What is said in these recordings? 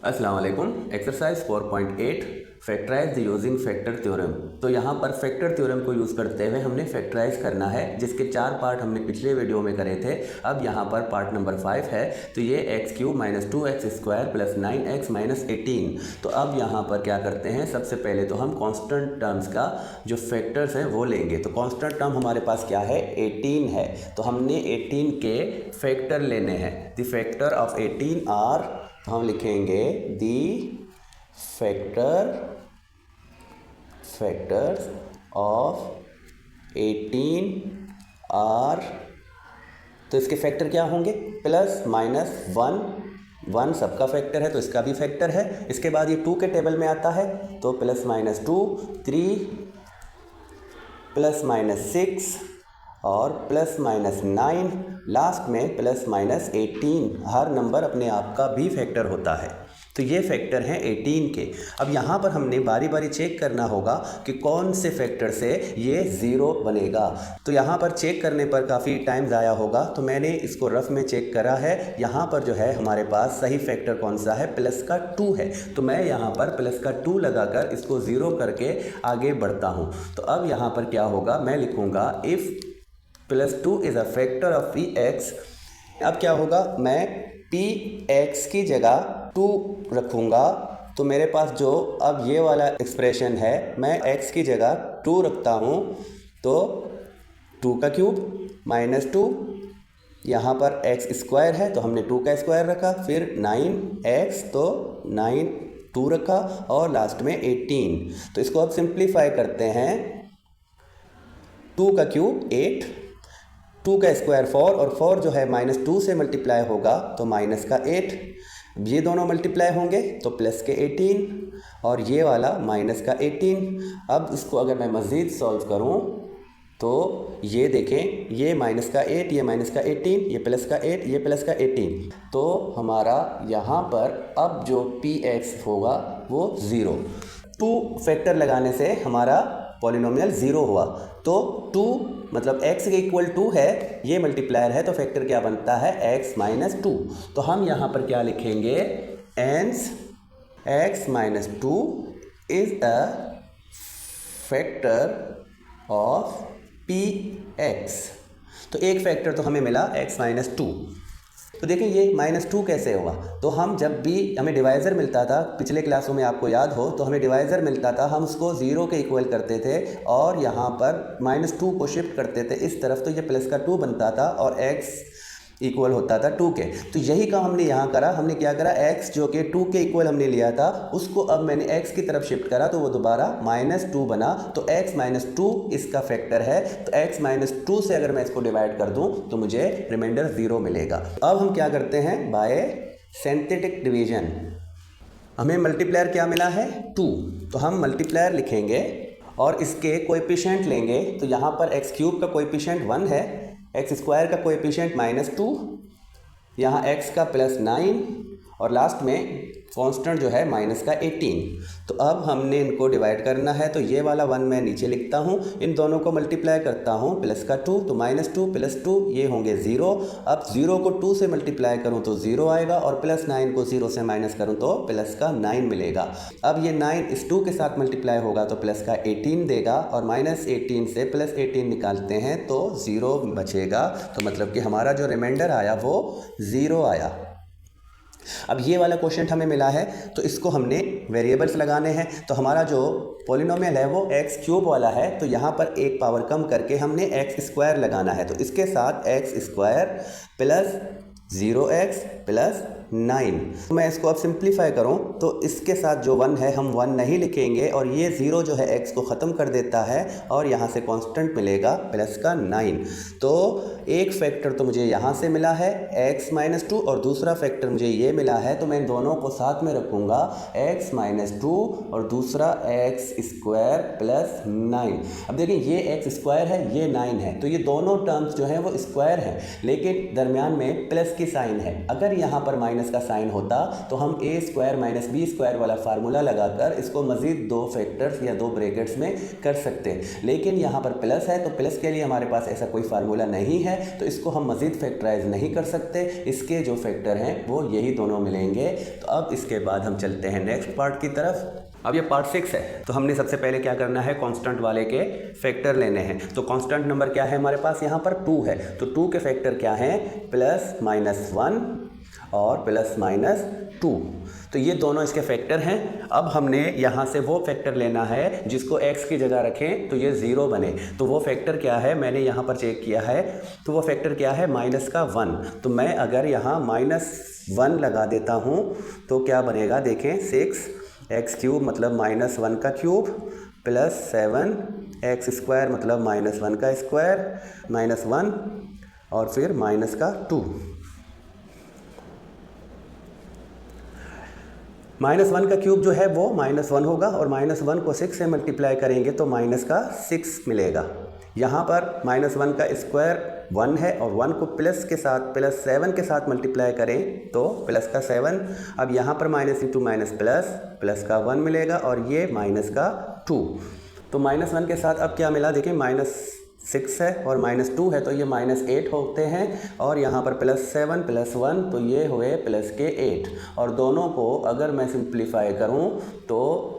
अस्सलाम वालेकुम। Exercise 4.8 factorise using factor theorem. तो यहाँ पर फैक्टर थ्योरम को यूज़ करते हुए हमने फैक्टराइज करना है, जिसके 4 पार्ट हमने पिछले वीडियो में करे थे। अब यहाँ पर पार्ट नंबर 5 है। तो ये x³ - 2x² + 9x - 18। तो अब यहाँ पर क्या करते हैं, सबसे पहले तो हम कांस्टेंट टर्म्स का जो फैक्टर्स हैं वो लेंगे। तो कांस्टेंट टर्म हमारे पास क्या है, 18 है। तो हमने 18 के फैक्टर लेने हैं। द फैक्टर ऑफ 18 आर, तो हम लिखेंगे दी फैक्टर्स ऑफ 18 आर। तो इसके फैक्टर क्या होंगे, प्लस माइनस 1 सबका फैक्टर है तो इसका भी फैक्टर है। इसके बाद ये 2 के टेबल में आता है तो प्लस माइनस 2, 3 प्लस माइनस 6 और प्लस माइनस 9, लास्ट में प्लस माइनस 18। हर नंबर अपने आप का भी फैक्टर होता है। तो ये फैक्टर हैं 18 के। अब यहाँ पर हमने बारी बारी चेक करना होगा कि कौन से फैक्टर से ये 0 बनेगा। तो यहाँ पर चेक करने पर काफ़ी टाइम ज़ाया होगा, तो मैंने इसको रफ में चेक करा है। यहाँ पर जो है हमारे पास सही फैक्टर कौन सा है, प्लस का 2 है। तो मैं यहाँ पर प्लस का 2 लगाकर इसको 0 करके आगे बढ़ता हूँ। तो अब यहाँ पर क्या होगा, मैं लिखूँगा if +2 is a factor of Px। अब क्या होगा, मैं Px की जगह 2 रखूँगा। तो मेरे पास जो अब ये वाला एक्सप्रेशन है, मैं x की जगह 2 रखता हूँ। तो 2 का क्यूब -2, यहाँ पर x² है तो हमने 2 का स्क्वायर रखा, फिर 9x तो 9 2 रखा और लास्ट में 18। तो इसको अब सिंप्लीफाई करते हैं। 2 का क्यूब 8, 2 का स्क्वायर 4 और 4 जो है -2 से मल्टीप्लाई होगा तो माइनस का 8। ये दोनों मल्टीप्लाई होंगे तो प्लस के 18 और ये वाला माइनस का 18। अब इसको अगर मैं मज़ीद सॉल्व करूं तो ये देखें, ये माइनस का 8, ये माइनस का 18, ये प्लस का 8, ये प्लस का 18। तो हमारा यहाँ पर अब जो Px होगा वो 0। 2 फैक्टर लगाने से हमारा पॉलिनोमियल 0 हुआ। तो 2 मतलब x के इक्वल 2 है, ये मल्टीप्लायर है तो फैक्टर क्या बनता है, x - 2। तो हम यहाँ पर क्या लिखेंगे, एंस x - 2 is a factor of Px। तो एक फैक्टर तो हमें मिला x - 2। तो देखिए ये -2 कैसे हुआ। तो हम जब भी हमें डिवाइज़र मिलता था, पिछले क्लासों में आपको याद हो तो हमें डिवाइज़र मिलता था, हम उसको 0 के इक्वल करते थे और यहाँ पर -2 को शिफ्ट करते थे इस तरफ, तो ये प्लस का 2 बनता था और x इक्वल होता था 2 के। तो यही काम हमने यहाँ करा। हमने क्या करा, x जो कि 2 के इक्वल हमने लिया था उसको अब मैंने x की तरफ शिफ्ट करा तो वो दोबारा -2 बना। तो x - 2 इसका फैक्टर है। तो x - 2 से अगर मैं इसको डिवाइड कर दूं तो मुझे रिमाइंडर 0 मिलेगा। अब हम क्या करते हैं, बाय सिंथेटिक डिवीजन हमें मल्टीप्लायर क्या मिला है, 2। तो हम मल्टीप्लायर लिखेंगे और इसके कोएफिशिएंट लेंगे। तो यहाँ पर x³ का कोएफिशिएंट 1 है, x² का कोएफिशिएंट -2, यहाँ x का +9 और लास्ट में कांस्टेंट जो है माइनस का 18। तो अब हमने इनको डिवाइड करना है। तो ये वाला 1 मैं नीचे लिखता हूँ, इन दोनों को मल्टीप्लाई करता हूँ, प्लस का 2 तो -2 + 2 ये होंगे 0। अब 0 को 2 से मल्टीप्लाई करूँ तो 0 आएगा और +9 को 0 से माइनस करूँ तो प्लस का 9 मिलेगा। अब ये 9 इस 2 के साथ मल्टीप्लाई होगा तो प्लस का 18 देगा और -18 से +18 निकालते हैं तो 0 बचेगा। तो मतलब कि हमारा जो रिमाइंडर आया वो 0 आया। अब ये वाला क्वेश्चन हमें मिला है तो इसको हमने वेरिएबल्स लगाने हैं। तो हमारा जो पॉलिनोमियल है वो x³ वाला है, तो यहाँ पर एक पावर कम करके हमने x² लगाना है। तो इसके साथ x² प्लस 0x प्लस 9। तो मैं इसको अब सिंप्लीफाई करूं तो इसके साथ जो 1 है हम 1 नहीं लिखेंगे और ये 0 जो है x को ख़त्म कर देता है और यहाँ से कांस्टेंट मिलेगा प्लस का 9। तो एक फैक्टर तो मुझे यहाँ से मिला है x - 2 और दूसरा फैक्टर मुझे ये मिला है। तो मैं इन दोनों को साथ में रखूँगा, x - 2 और दूसरा x² प्लस 9। अब देखिए ये x² है, ये 9 है, तो ये दोनों टर्म्स जो हैं वो स्क्वायर हैं, लेकिन दरमियान में प्लस की साइन है। अगर यहाँ पर माइनस का साइन होता तो हम ए स्क्वायर माइनस बी स्क्वायर वाला फार्मूला लगाकर इसको मज़ीद 2 फैक्टर्स या 2 ब्रैकेट्स में कर सकते हैं, लेकिन यहाँ पर प्लस है तो प्लस के लिए हमारे पास ऐसा कोई फार्मूला नहीं है, तो इसको हम मज़ीद फैक्टराइज नहीं कर सकते। इसके जो फैक्टर हैं वो यही दोनों मिलेंगे। तो अब इसके बाद हम चलते हैं नेक्स्ट पार्ट की तरफ। अब ये पार्ट 6 है, तो हमने सबसे पहले क्या करना है, कांस्टेंट वाले के फैक्टर लेने हैं। तो कांस्टेंट नंबर क्या है हमारे पास, यहाँ पर 2 है, तो 2 के फैक्टर क्या हैं, प्लस माइनस 1 और प्लस माइनस 2। तो ये दोनों इसके फैक्टर हैं। अब हमने यहाँ से वो फैक्टर लेना है जिसको x की जगह रखें तो ये 0 बने। तो वो फैक्टर क्या है, मैंने यहाँ पर चेक किया है, तो वो फैक्टर क्या है, माइनस का 1। तो मैं अगर यहाँ -1 लगा देता हूँ तो क्या बनेगा, देखें, 6x³ मतलब -1 का क्यूब प्लस 7x² मतलब -1 का स्क्वायर -1 और फिर माइनस का 2। -1 का क्यूब जो है वो -1 होगा और -1 को 6 से मल्टीप्लाई करेंगे तो माइनस का 6 मिलेगा। यहाँ पर -1 का स्क्वायर 1 है और 1 को प्लस के साथ प्लस 7 के साथ मल्टीप्लाई करें तो प्लस का 7। अब यहाँ पर माइनस इंटू माइनस प्लस का 1 मिलेगा और ये माइनस का 2। तो -1 के साथ अब क्या मिला, देखें, -6 है और -2 है तो ये -8 होते हैं और यहाँ पर +7 + 1 तो ये हुए प्लस के 8। और दोनों को अगर मैं सिंप्लीफाई करूँ तो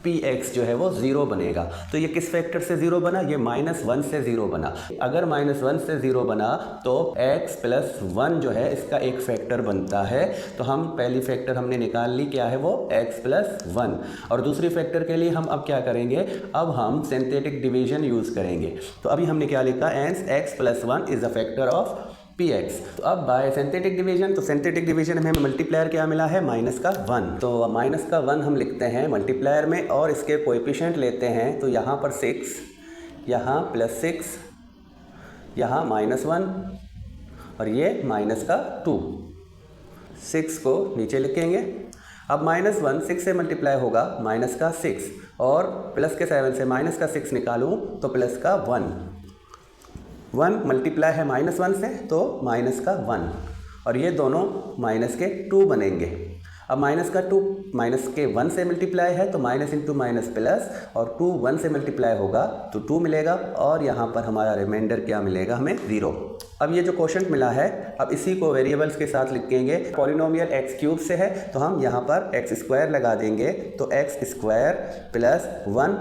px जो है वो 0 बनेगा। तो ये किस फैक्टर से 0 बना, ये -1 से 0 बना। अगर -1 से 0 बना तो x + 1 जो है इसका एक फैक्टर बनता है। तो हम पहली फैक्टर हमने निकाल ली, क्या है वो, x + 1। और दूसरी फैक्टर के लिए हम अब क्या करेंगे, अब हम सिंथेटिक डिवीजन यूज़ करेंगे। तो अभी हमने क्या लिखा, x + 1 is the factor of px। तो अब बाय सिंथेटिक डिवीजन, तो सिंथेटिक डिवीजन में हमें मल्टीप्लायर क्या मिला है, -1। तो -1 हम लिखते हैं मल्टीप्लायर में और इसके कोएफिशिएंट लेते हैं। तो यहाँ पर 6, यहाँ +6, यहाँ -1 और ये -2। 6 को नीचे लिखेंगे। अब -1 6 से मल्टीप्लाई होगा -6 और प्लस के 7 से -6 निकालूँ तो +1 मल्टीप्लाई है -1 से तो -1 और ये दोनों -2 बनेंगे। अब -2 -1 से मल्टीप्लाई है तो माइनस इंटू माइनस प्लस और 2 1 से मल्टीप्लाई होगा तो 2 मिलेगा और यहाँ पर हमारा रिमाइंडर क्या मिलेगा, हमें 0। अब ये जो क्वोशंट मिला है, अब इसी को वेरिएबल्स के साथ लिखेंगे। पॉलिनोमियल x³ से है तो हम यहाँ पर x² लगा देंगे तो x² + 1,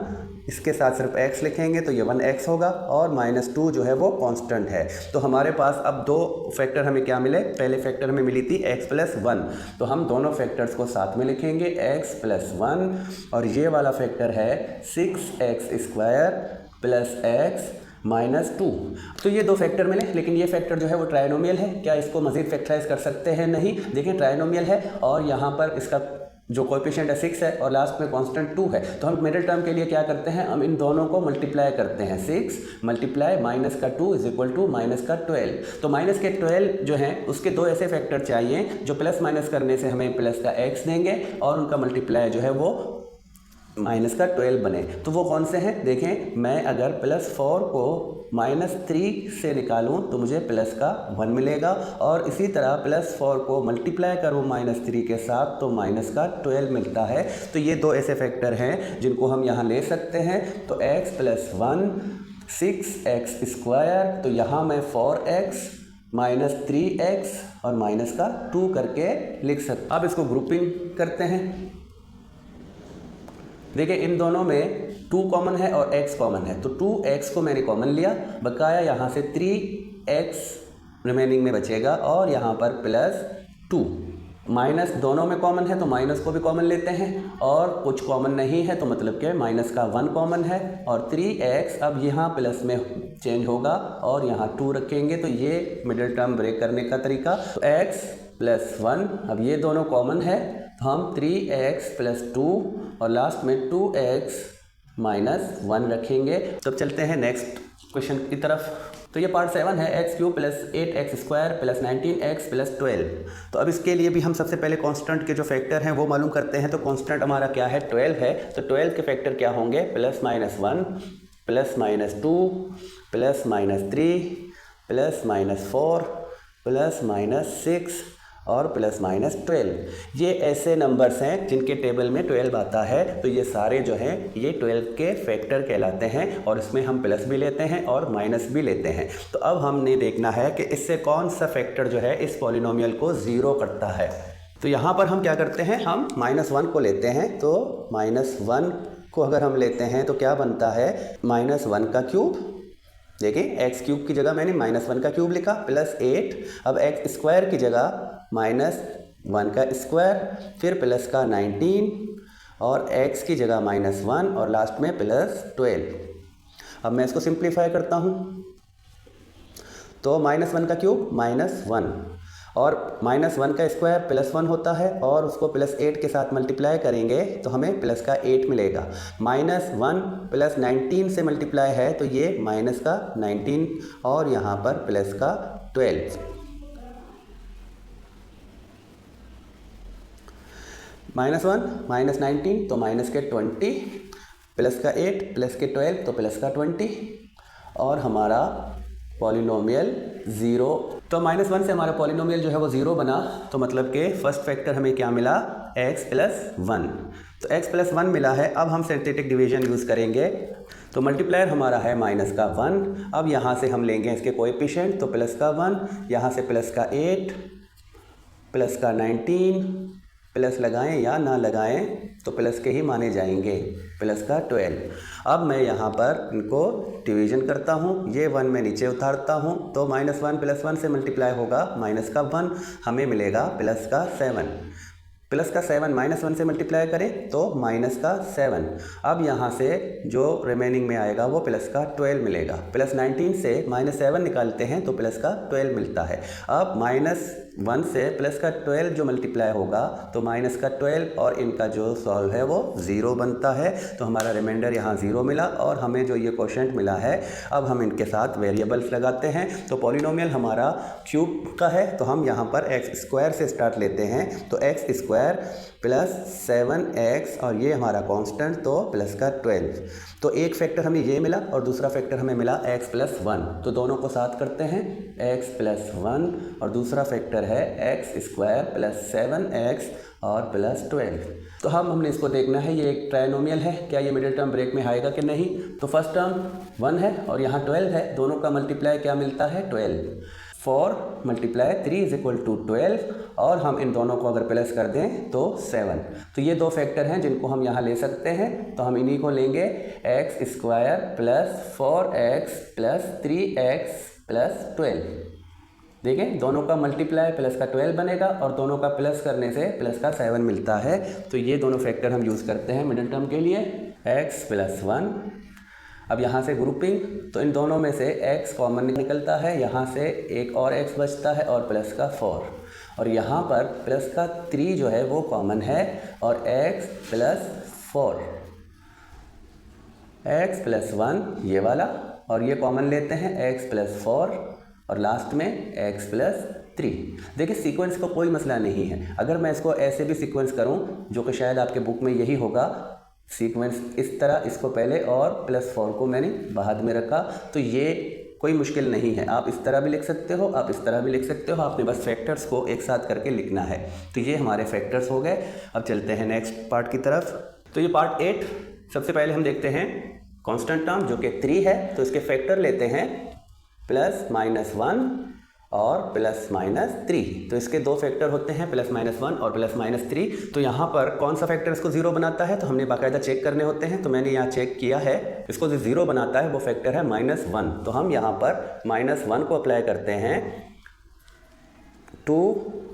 इसके साथ सिर्फ x लिखेंगे तो ये 1x होगा और -2 जो है वो कांस्टेंट है। तो हमारे पास अब 2 फैक्टर हमें क्या मिले, पहले फैक्टर हमें मिली थी x + 1, तो हम दोनों फैक्टर्स को साथ में लिखेंगे, x + 1 और ये वाला फैक्टर है 6x² + x -2। तो ये 2 फैक्टर मिले, लेकिन ये फैक्टर जो है वो ट्राइनोमियल है। क्या इसको मज़ीद फैक्टराइज कर सकते हैं, नहीं। देखें, ट्राइनोमियल है और यहाँ पर इसका जो कोएफिशिएंट है 6 है और लास्ट में कांस्टेंट 2 है। तो हम मिडिल टर्म के लिए क्या करते हैं, हम इन दोनों को मल्टीप्लाई करते हैं। 6 × -2 = -12। तो -12 जो हैं उसके 2 ऐसे फैक्टर चाहिए जो प्लस माइनस करने से हमें प्लस का x देंगे और उनका मल्टीप्लाई जो है वो -12 बने। तो वो कौन से हैं, देखें, मैं अगर +4 को -3 से निकालूं तो मुझे प्लस का 1 मिलेगा और इसी तरह +4 को मल्टीप्लाई करूं -3 के साथ तो -12 मिलता है। तो ये 2 ऐसे फैक्टर हैं जिनको हम यहाँ ले सकते हैं। तो x + 1 6x², तो यहाँ मैं 4x -3x और -2 करके लिख सकता। अब इसको ग्रुपिंग करते हैं। देखिए, इन दोनों में 2 कॉमन है और x कॉमन है, तो 2x को मैंने कॉमन लिया, बकाया यहाँ से 3x रिमेनिंग में बचेगा और यहाँ पर +2। माइनस दोनों में कॉमन है तो माइनस को भी कॉमन लेते हैं और कुछ कॉमन नहीं है तो मतलब कि -1 कॉमन है और 3x अब यहाँ प्लस में चेंज होगा और यहाँ 2 रखेंगे। तो ये मिडिल टर्म ब्रेक करने का तरीका। तो x + 1, अब ये दोनों कॉमन है तो हम 3x + 2 और लास्ट में 2x - 1 रखेंगे। तो अब चलते हैं नेक्स्ट क्वेश्चन की तरफ। तो ये पार्ट 7 है, x³ + 8x² + 19x + 12। तो अब इसके लिए भी हम सबसे पहले कांस्टेंट के जो फैक्टर हैं वो मालूम करते हैं। तो कांस्टेंट हमारा क्या है, 12 है। तो 12 के फैक्टर क्या होंगे, +-1 +-2 +-3 +-4 +-6 और प्लस माइनस 12। ये ऐसे नंबर्स हैं जिनके टेबल में 12 आता है, तो ये सारे जो हैं ये 12 के फैक्टर कहलाते हैं और इसमें हम प्लस भी लेते हैं और माइनस भी लेते हैं। तो अब हमने देखना है कि इससे कौन सा फैक्टर जो है इस पॉलिनोमियल को ज़ीरो करता है। तो यहाँ पर हम क्या करते हैं, हम -1 को लेते हैं। तो -1 को अगर हम लेते हैं तो क्या बनता है, -1 का क्यूब। देखिए एक्स क्यूब की जगह मैंने -1 का क्यूब लिखा प्लस 8। अब एक्स स्क्वायर की जगह -1 का स्क्वायर, फिर प्लस का 19 और एक्स की जगह -1 और लास्ट में प्लस 12। अब मैं इसको सिंप्लीफाई करता हूँ। तो -1 का क्यूब -1 और -1 का स्क्वायर +1 होता है और उसको +8 के साथ मल्टीप्लाई करेंगे तो हमें प्लस का 8 मिलेगा। -1 प्लस 19 से मल्टीप्लाई है तो ये माइनस का 19 और यहाँ पर प्लस का 12। -1 -19 तो माइनस के 20, प्लस का 8 प्लस के 12 तो प्लस का 20 और हमारा पॉलिनोमियल 0। तो -1 से हमारा पॉलिनोमियल जो है वो 0 बना। तो मतलब कि फर्स्ट फैक्टर हमें क्या मिला, x + 1। तो x + 1 मिला है। अब हम सिंथेटिक डिवीजन यूज़ करेंगे। तो मल्टीप्लायर हमारा है -1। अब यहाँ से हम लेंगे इसके कोएफिशिएंट, तो प्लस का 1, यहाँ से प्लस का 8, प्लस का 19, प्लस लगाएं या ना लगाएं तो प्लस के ही माने जाएंगे, प्लस का 12। अब मैं यहाँ पर इनको डिवीजन करता हूँ, ये 1 मैं नीचे उतारता हूँ। तो -1 + 1 से मल्टीप्लाई होगा माइनस का 1, हमें मिलेगा प्लस का 7। प्लस का 7 -1 से मल्टीप्लाई करें तो माइनस का 7। अब यहाँ से जो रिमेनिंग में आएगा वो प्लस का 12 मिलेगा। प्लस 19 से -7 निकालते हैं तो प्लस का 12 मिलता है। अब -1 से प्लस का 12 जो मल्टीप्लाई होगा तो माइनस का 12 और इनका जो सॉल्व है वो 0 बनता है। तो हमारा रिमाइंडर यहाँ 0 मिला और हमें जो ये क्वोशिएंट मिला है अब हम इनके साथ वेरिएबल्स लगाते हैं। तो पॉलिनोमियल हमारा क्यूब का है तो हम यहाँ पर x² से स्टार्ट लेते हैं। तो x² प्लस 7x और ये हमारा कांस्टेंट तो प्लस का 12। तो एक फैक्टर हमें ये मिला और दूसरा फैक्टर हमें मिला x + 1। तो दोनों को साथ करते हैं, x + 1 और दूसरा फैक्टर है x² प्लस 7x और प्लस 12। तो हमने इसको देखना है, ये एक ट्रायनोमियल है, क्या ये मिडिल टर्म ब्रेक में आएगा कि नहीं। तो फर्स्ट टर्म 1 है और यहाँ 12 है, दोनों का मल्टीप्लाई क्या मिलता है 12। 4 × 3 = 12 और हम इन दोनों को अगर प्लस कर दें तो 7। तो ये दो फैक्टर हैं जिनको हम यहाँ ले सकते हैं। तो हम इन्हीं को लेंगे, x² plus 4x plus 3x plus 12। देखें दोनों का मल्टीप्लाई प्लस का 12 बनेगा और दोनों का प्लस करने से प्लस का 7 मिलता है। तो ये दोनों फैक्टर हम यूज़ करते हैं मिडिल टर्म के लिए, x + 1। अब यहाँ से ग्रुपिंग, तो इन दोनों में से x कॉमन निकलता है, यहाँ से एक और x बचता है और प्लस का 4 और यहाँ पर प्लस का 3 जो है वो कॉमन है और x + 4, x + 1 ये वाला और ये कॉमन लेते हैं x + 4 और लास्ट में x + 3। देखिए सीक्वेंस का कोई मसला नहीं है। अगर मैं इसको ऐसे भी सीक्वेंस करूं जो कि शायद आपके बुक में यही होगा सीक्वेंस इस तरह, इसको पहले और +4 को मैंने बाद में रखा, तो ये कोई मुश्किल नहीं है। आप इस तरह भी लिख सकते हो, आप इस तरह भी लिख सकते हो, आपने बस फैक्टर्स को एक साथ करके लिखना है। तो ये हमारे फैक्टर्स हो गए। अब चलते हैं नेक्स्ट पार्ट की तरफ। तो ये पार्ट 8, सबसे पहले हम देखते हैं कांस्टेंट टर्म जो कि 3 है। तो इसके फैक्टर लेते हैं +-1 और +-3। तो इसके दो फैक्टर होते हैं +-1 और +-3। तो यहाँ पर कौन सा फैक्टर इसको 0 बनाता है तो हमने बाकायदा चेक करने होते हैं। तो मैंने यहाँ चेक किया है, इसको जो 0 बनाता है वो फैक्टर है -1। तो हम यहाँ पर -1 को अप्लाई करते हैं। 2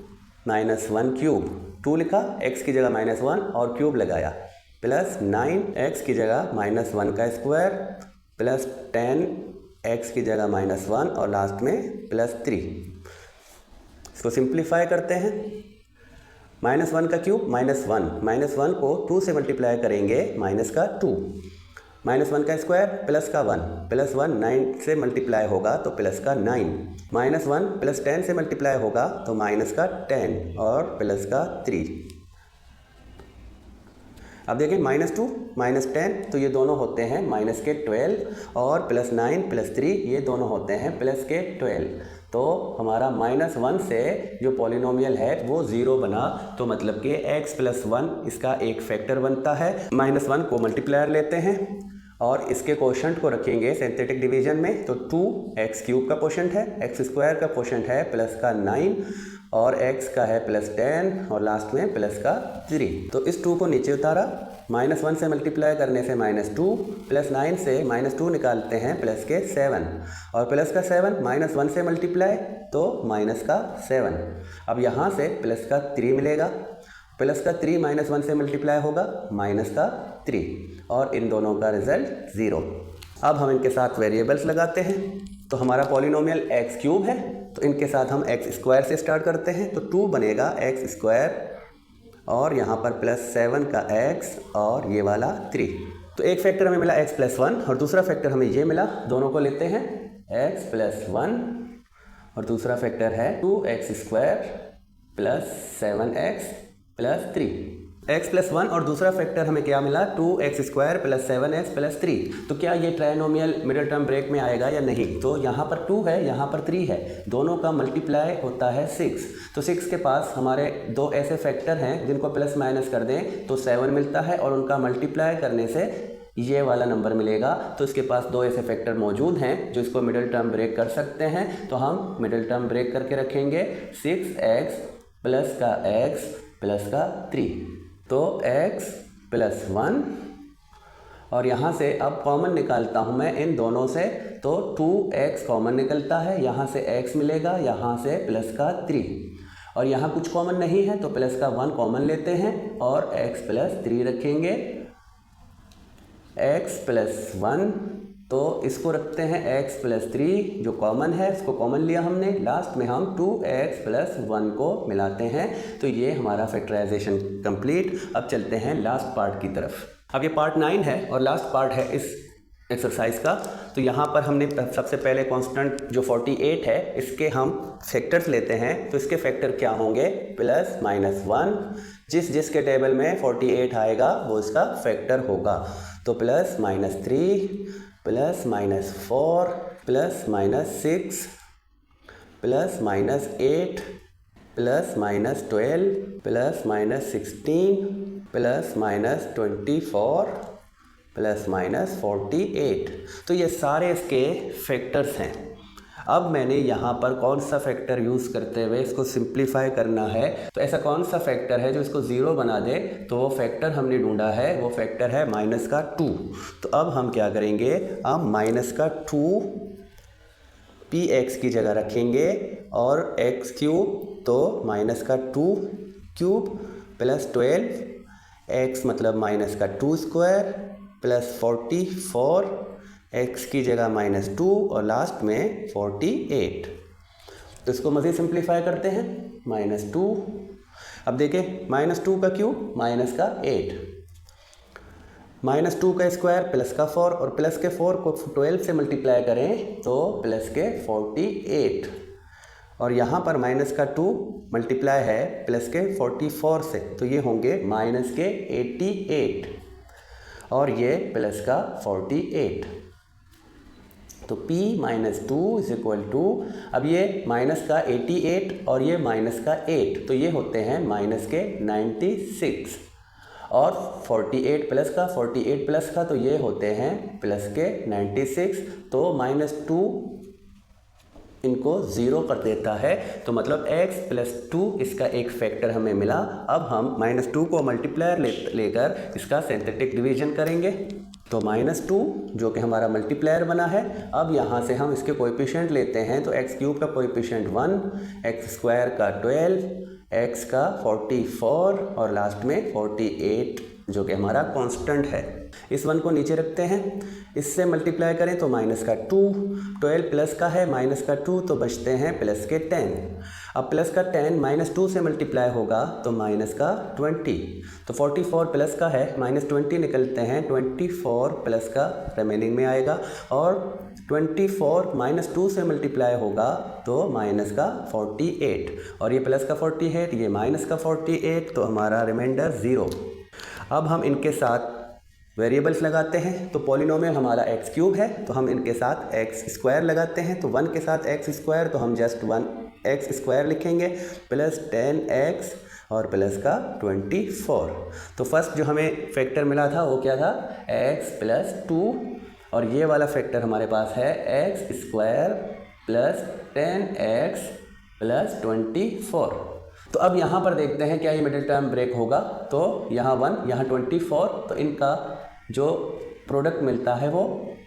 - 1 क्यूब, 2 लिखा, x की जगह -1 और क्यूब लगाया, प्लस 9x की जगह -1 का स्क्वायर प्लस 10 x की जगह -1 और लास्ट में +3। इसको सिंप्लीफाई करते हैं। -1 का क्यूब -1 को 2 से मल्टीप्लाई करेंगे -2, -1 का स्क्वायर प्लस का 1, +1 9 से मल्टीप्लाई होगा तो प्लस का 9, -1 + 10 से मल्टीप्लाई होगा तो -10 और प्लस का 3। अब देखिए -2 -10 तो ये दोनों होते हैं -12 और +9 + 3 ये दोनों होते हैं +12। तो हमारा -1 से जो पॉलिनोमियल है वो 0 बना, तो मतलब कि x+1 इसका एक फैक्टर बनता है। -1 को मल्टीप्लायर लेते हैं और इसके कोशेंट को रखेंगे सिंथेटिक डिवीजन में, तो 2x³ का कोशेंट है, x² का कोशेंट है प्लस का 9 और x का है +10 और लास्ट में प्लस का 3। तो इस 2 को नीचे उतारा, -1 से मल्टीप्लाई करने से -2 प्लस 9 से -2 निकालते हैं प्लस के 7 और प्लस का 7 -1 से मल्टीप्लाई तो माइनस का 7। अब यहाँ से प्लस का 3 मिलेगा, प्लस का 3 -1 से मल्टीप्लाई होगा माइनस का 3 और इन दोनों का रिजल्ट 0। अब हम इनके साथ वेरिएबल्स लगाते हैं, तो हमारा पॉलिनोमियल x³ है, तो इनके साथ हम x² से स्टार्ट करते हैं, तो 2 बनेगा x² और यहाँ पर +7 का x और ये वाला 3। तो एक फैक्टर हमें मिला x+1 और दूसरा फैक्टर हमें ये मिला, दोनों को लेते हैं x+1 और दूसरा फैक्टर है 2x² + 7x + 3। x+1 और दूसरा फैक्टर हमें क्या मिला 2x² + 7x + 3। तो क्या ये ट्रायनोमियल मिडिल टर्म ब्रेक में आएगा या नहीं? तो यहाँ पर 2 है, यहाँ पर 3 है, दोनों का मल्टीप्लाई होता है 6। तो 6 के पास हमारे दो ऐसे फैक्टर हैं जिनको प्लस माइनस कर दें तो 7 मिलता है और उनका मल्टीप्लाई करने से ये वाला नंबर मिलेगा। तो इसके पास दो ऐसे फैक्टर मौजूद हैं जो इसको मिडिल टर्म ब्रेक कर सकते हैं, तो हम मिडिल टर्म ब्रेक करके रखेंगे 6x प्लस का x प्लस का 3। तो x+1 और यहाँ से अब कॉमन निकालता हूँ मैं इन दोनों से, तो 2x कॉमन निकलता है, यहाँ से x मिलेगा, यहाँ से प्लस का 3 और यहाँ कुछ कॉमन नहीं है तो प्लस का 1 कॉमन लेते हैं और x+3 रखेंगे। x+1 तो इसको रखते हैं x+3 जो कॉमन है, इसको कॉमन लिया हमने, लास्ट में हम 2x+1 को मिलाते हैं, तो ये हमारा फैक्टराइजेशन कंप्लीट। अब चलते हैं लास्ट पार्ट की तरफ। अब ये पार्ट 9 है और लास्ट पार्ट है इस एक्सरसाइज का। तो यहाँ पर हमने सबसे पहले कांस्टेंट जो 48 है इसके हम फैक्टर्स लेते हैं, तो इसके फैक्टर क्या होंगे +-1, जिसके टेबल में 48 आएगा वो इसका फैक्टर होगा। तो +-3 +-4 +-6 +-8 +-12 +-16 +-24 +-48। तो ये सारे इसके फैक्टर्स हैं। अब मैंने यहाँ पर कौन सा फैक्टर यूज़ करते हुए इसको सिंप्लीफाई करना है, तो ऐसा कौन सा फैक्टर है जो इसको 0 बना दे, तो वो फैक्टर हमने ढूंढा है, वो फैक्टर है -2। तो अब हम क्या करेंगे, अब -2 px की जगह रखेंगे और x³ तो -2³ + 12 x मतलब -2² + 44 x की जगह -2 और लास्ट में 48। तो इसको मज़ीद सिंप्लीफाई करते हैं, -2। अब देखें -2 का क्यूब -8, -2 का स्क्वायर +4 और +4 को 12 से मल्टीप्लाई करें तो +48 और यहाँ पर -2 मल्टीप्लाई है +44 से, तो ये होंगे -88 और ये +48। तो p - 2 = अब ये -88 और ये -8, तो ये होते हैं -96 और 48 प्लस का तो ये होते हैं +96। तो -2 इनको 0 कर देता है, तो मतलब x+2 इसका एक फैक्टर हमें मिला। अब हम -2 को मल्टीप्लायर लेकर इसका सिंथेटिक डिवीजन करेंगे, तो -2 जो कि हमारा मल्टीप्लायर बना है। अब यहाँ से हम इसके कोएफिशिएंट लेते हैं, तो x³ का कोएफिशिएंट 1, x² का 12, x का 44 और लास्ट में 48 जो कि हमारा कांस्टेंट है। इस 1 को नीचे रखते हैं, इससे मल्टीप्लाई करें तो -2, 12 प्लस का है -2 तो बचते हैं +10। अब +10 -2 से मल्टीप्लाई होगा तो -20, तो 44 प्लस का है -20 निकलते हैं, 24 प्लस का रिमेनिंग में आएगा और 24 -2 से मल्टीप्लाई होगा तो -48 और ये प्लस का 48, ये -48, तो हमारा रिमाइंडर 0। अब हम इनके साथ वेरिएबल्स लगाते हैं, तो पॉलिनोमियल हमारा एक्स क्यूब है तो हम इनके साथ एक्स स्क्वायर लगाते हैं, तो 1 के साथ एक्स स्क्वायर तो हम जस्ट 1 एक्स स्क्वायर लिखेंगे प्लस 10x और प्लस का 24। तो फर्स्ट जो हमें फैक्टर मिला था वो क्या था, x प्लस 2, और ये वाला फैक्टर हमारे पास है x square plus 10x plus 24। तो अब यहाँ पर देखते हैं क्या ये मिडिल टर्म ब्रेक होगा, तो यहाँ 1 यहाँ 24, तो इनका जो प्रोडक्ट मिलता है वो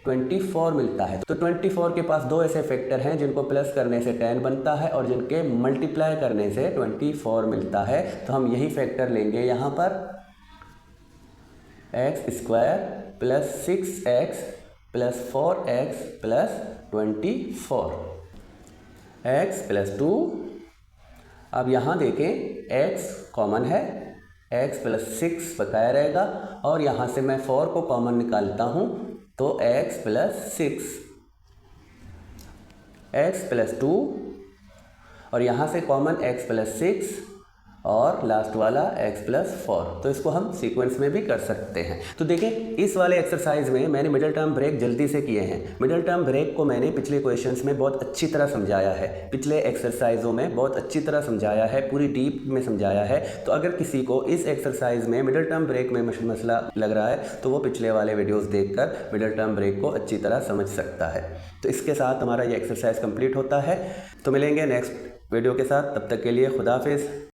24 मिलता है। तो 24 के पास दो ऐसे फैक्टर हैं जिनको प्लस करने से 10 बनता है और जिनके मल्टीप्लाई करने से 24 मिलता है। तो हम यही फैक्टर लेंगे यहाँ पर, x square plus 6x plus 4x plus 24, x plus 2। अब यहाँ देखें x कॉमन है, x प्लस 6 बकाया रहेगा और यहाँ से मैं 4 को कॉमन निकालता हूँ तो x प्लस 6, x प्लस 2 और यहाँ से कॉमन x प्लस 6 और लास्ट वाला x प्लस 4। तो इसको हम सीक्वेंस में भी कर सकते हैं। तो देखें इस वाले एक्सरसाइज में मैंने मिडिल टर्म ब्रेक जल्दी से किए हैं। मिडिल टर्म ब्रेक को मैंने पिछले क्वेश्चंस में बहुत अच्छी तरह समझाया है, पिछले एक्सरसाइजों में बहुत अच्छी तरह समझाया है, पूरी डीप में समझाया है। तो अगर किसी को इस एक्सरसाइज में मिडिल टर्म ब्रेक में मसला लग रहा है तो वो पिछले वाले वीडियोज़ देखकर मिडिल टर्म ब्रेक को अच्छी तरह समझ सकता है। तो इसके साथ हमारा ये एक्सरसाइज कंप्लीट होता है। तो मिलेंगे नेक्स्ट वीडियो के साथ, तब तक के लिए खुदा हाफिज़।